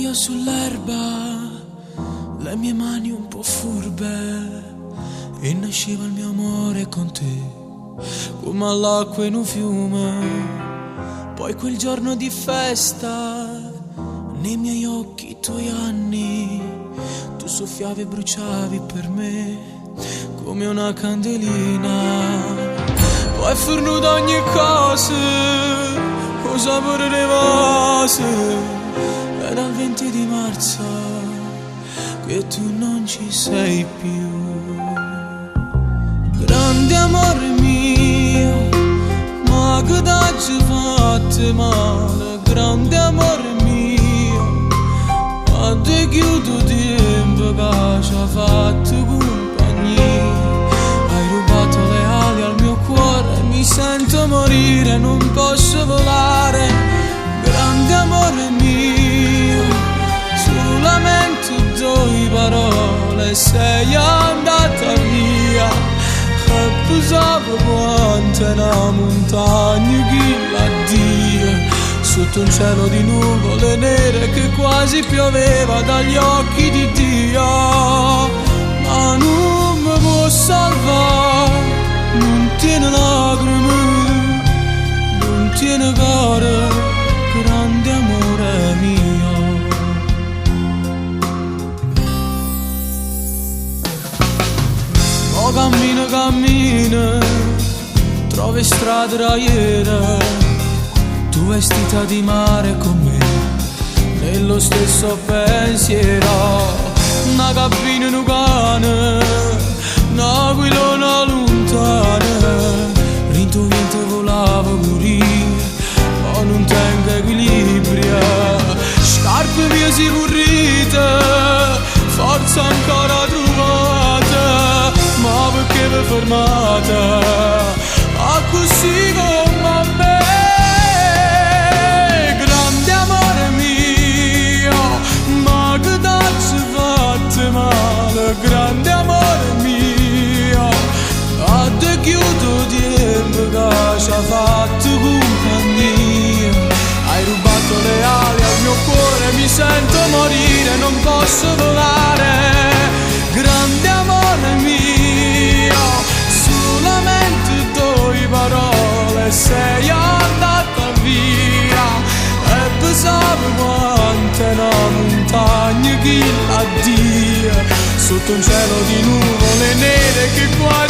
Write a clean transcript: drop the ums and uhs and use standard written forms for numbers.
io sull'erba, le mie mani un po' furbe, e nasceva il mio amore con te, come all'acqua in un fiume. Poi quel giorno di festa, nei miei occhi i tuoi anni, tu soffiavi e bruciavi per me come una candelina. Poi fornuto ogni cosa, con sapore di vase, e dal 20 di marzo che tu non ci sei più. Grande amore mio, ma che t'hai fatto male, grande amore mio, ma te chiudo tempo che ci ha fatto compagnia. Hai rubato le ali al mio cuore, mi sento morire, non posso volare. Grande amore mio, solamente due parole, sei andata via. E pesavo quanto una montagna che l'addio, sotto un cielo di nuvole nere che quasi pioveva dagli occhi di Dio. Ma non mi può salvare, non tiene lacrime, non tiene cuore, grande amore mio. Oh, cammina, cammina, trovi strade raiere, tu vestita di mare con me, nello stesso pensiero. Una cabina in un cane, una aquilona lontana, rinto vento volava pure, ma non tengo equilibrio. Scarpe mie si purrite, forza ancora trovata, ma perché vi fermate a così come me? Grande amore mio, ma che t'hai fatto male, grande amore mio, a te chiudo tempo che ci ha fatto compagnia. Hai rubato le ali al mio cuore, mi sento morire, non posso volare. Grande amore mio, solamente due parole, sei andata via. E pesavo quanto una montagna che l'addio, sotto un cielo di nuvole nere che quasi